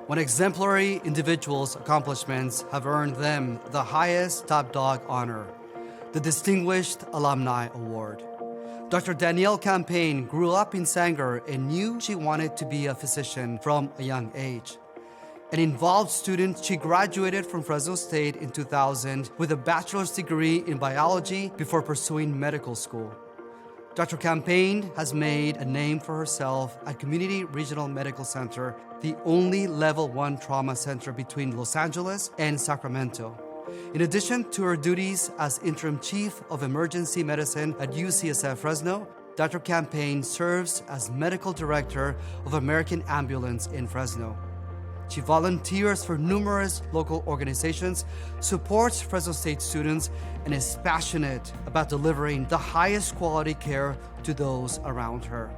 when exemplary individuals' accomplishments have earned them the highest top dog honor, the Distinguished Alumni Award. Dr. Danielle Campagne grew up in Sanger and knew she wanted to be a physician from a young age. An involved student, she graduated from Fresno State in 2000 with a bachelor's degree in biology before pursuing medical school. Dr. Campagne has made a name for herself at Community Regional Medical Center, the only Level 1 trauma center between Los Angeles and Sacramento. In addition to her duties as Interim Chief of Emergency Medicine at UCSF Fresno, Dr. Campagne serves as Medical Director of American Ambulance in Fresno. She volunteers for numerous local organizations, supports Fresno State students, and is passionate about delivering the highest quality care to those around her.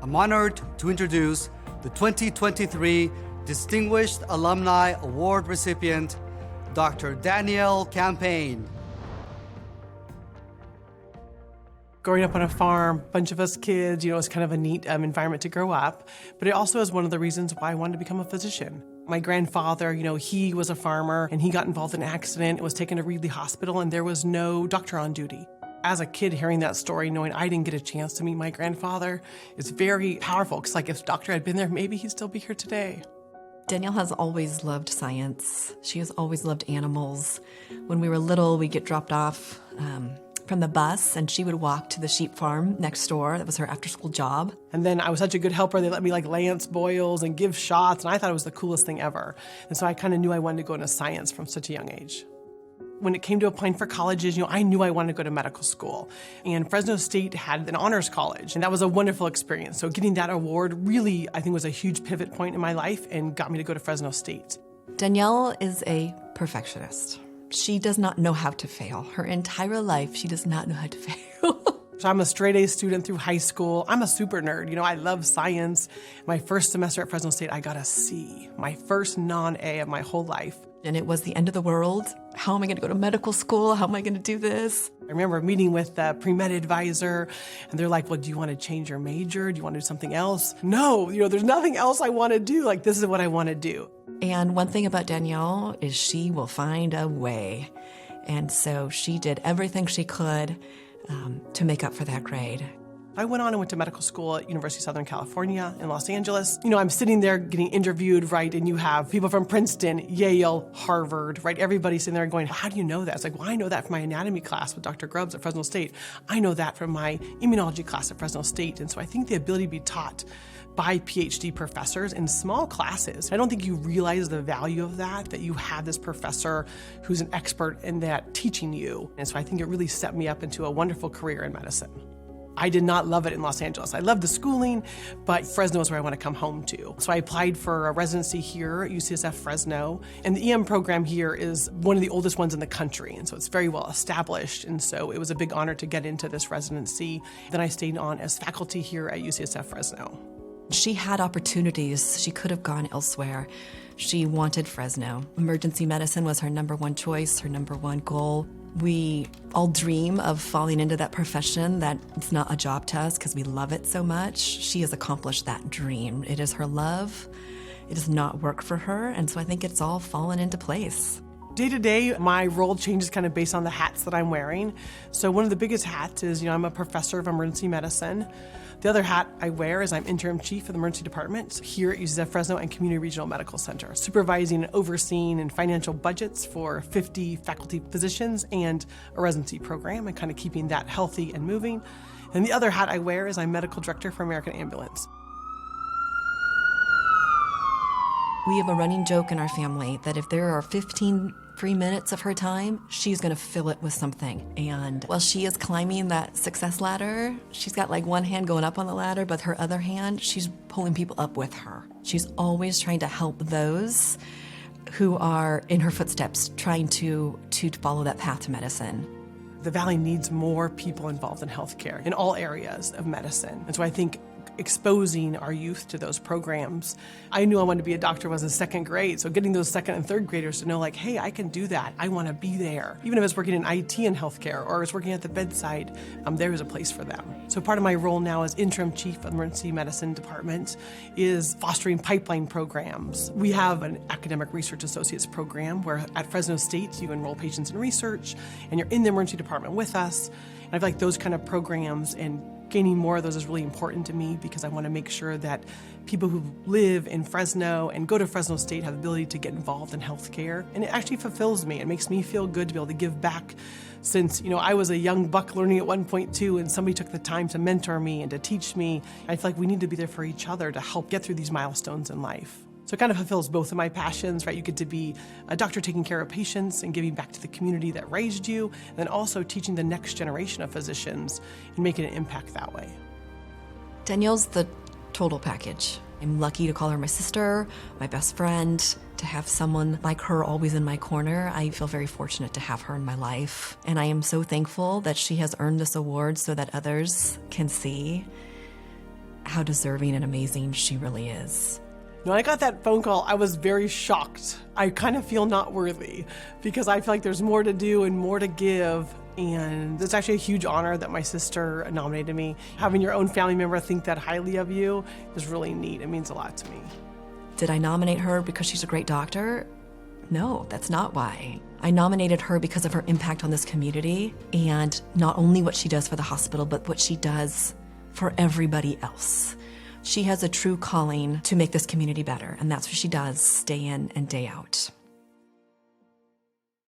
I'm honored to introduce the 2023 Distinguished Alumni Award recipient, Dr. Danielle Campagne. Growing up on a farm, a bunch of us kids, it was kind of a neat environment to grow up. But it also is one of the reasons why I wanted to become a physician. My grandfather, he was a farmer and he got involved in an accident and was taken to Reedley Hospital and there was no doctor on duty. As a kid, hearing that story, knowing I didn't get a chance to meet my grandfather, is very powerful. Because if the doctor had been there, maybe he'd still be here today. Danielle has always loved science. She has always loved animals. When we were little, we'd get dropped off from the bus, and she would walk to the sheep farm next door. That was her after-school job. And then I was such a good helper, they let me lance boils and give shots, and I thought it was the coolest thing ever. And so I kind of knew I wanted to go into science from such a young age. When it came to applying for colleges, I knew I wanted to go to medical school. And Fresno State had an honors college, and that was a wonderful experience. So getting that award really, I think, was a huge pivot point in my life and got me to go to Fresno State. Danielle is a perfectionist. She does not know how to fail. Her entire life, she does not know how to fail. So I'm a straight A student through high school. I'm a super nerd. I love science. My first semester at Fresno State, I got a C, my first non-A of my whole life. And it was the end of the world. How am I going to go to medical school? How am I going to do this? I remember meeting with the pre-med advisor, and they're like, well, do you want to change your major? Do you want to do something else? No, there's nothing else I want to do. This is what I want to do. And one thing about Danielle is she will find a way. And so she did everything she could to make up for that grade. I went on and went to medical school at University of Southern California in Los Angeles. I'm sitting there getting interviewed, right? And you have people from Princeton, Yale, Harvard, right? Everybody's sitting there going, how do you know that? It's well, I know that from my anatomy class with Dr. Grubbs at Fresno State. I know that from my immunology class at Fresno State. And so I think the ability to be taught by PhD professors in small classes, I don't think you realize the value of that you have this professor who's an expert in that teaching you. And so I think it really set me up into a wonderful career in medicine. I did not love it in Los Angeles. I loved the schooling, but Fresno is where I want to come home to. So I applied for a residency here at UCSF Fresno, and the EM program here is one of the oldest ones in the country, and so it's very well established, and so it was a big honor to get into this residency. Then I stayed on as faculty here at UCSF Fresno. She had opportunities. She could have gone elsewhere. She wanted Fresno. Emergency medicine was her number one choice, her number one goal. We all dream of falling into that profession that it's not a job to us because we love it so much. She has accomplished that dream. It is her love. It does not work for her, and so I think it's all fallen into place. Day to day, my role changes kind of based on the hats that I'm wearing. So one of the biggest hats is, I'm a professor of emergency medicine. The other hat I wear is I'm interim chief of the emergency department here at UCSF Fresno and Community Regional Medical Center, supervising and overseeing and financial budgets for 50 faculty positions and a residency program and kind of keeping that healthy and moving. And the other hat I wear is I'm medical director for American Ambulance. We have a running joke in our family that if there are 15 free minutes of her time, she's going to fill it with something. And while she is climbing that success ladder, she's got one hand going up on the ladder, but her other hand, she's pulling people up with her. She's always trying to help those who are in her footsteps, trying to follow that path to medicine. The Valley needs more people involved in healthcare in all areas of medicine. And so I think exposing our youth to those programs. I knew I wanted to be a doctor when I was in second grade, so getting those second and third graders to know like, hey, I can do that. I want to be there. Even if it's working in IT and healthcare or it's working at the bedside, there is a place for them. So part of my role now as interim chief of the emergency medicine department is fostering pipeline programs. We have an academic research associates program where at Fresno State you enroll patients in research and you're in the emergency department with us. And I feel like those kind of programs and gaining more of those is really important to me because I want to make sure that people who live in Fresno and go to Fresno State have the ability to get involved in healthcare. And it actually fulfills me. It makes me feel good to be able to give back since, I was a young buck learning at one point too, and somebody took the time to mentor me and to teach me. I feel like we need to be there for each other to help get through these milestones in life. So it kind of fulfills both of my passions, right? You get to be a doctor taking care of patients and giving back to the community that raised you, and then also teaching the next generation of physicians and making an impact that way. Danielle's the total package. I'm lucky to call her my sister, my best friend, to have someone like her always in my corner. I feel very fortunate to have her in my life. And I am so thankful that she has earned this award so that others can see how deserving and amazing she really is. When I got that phone call, I was very shocked. I kind of feel not worthy because I feel like there's more to do and more to give. And it's actually a huge honor that my sister nominated me. Having your own family member think that highly of you is really neat. It means a lot to me. Did I nominate her because she's a great doctor? No, that's not why. I nominated her because of her impact on this community and not only what she does for the hospital, but what she does for everybody else. She has a true calling to make this community better, and that's what she does day in and day out.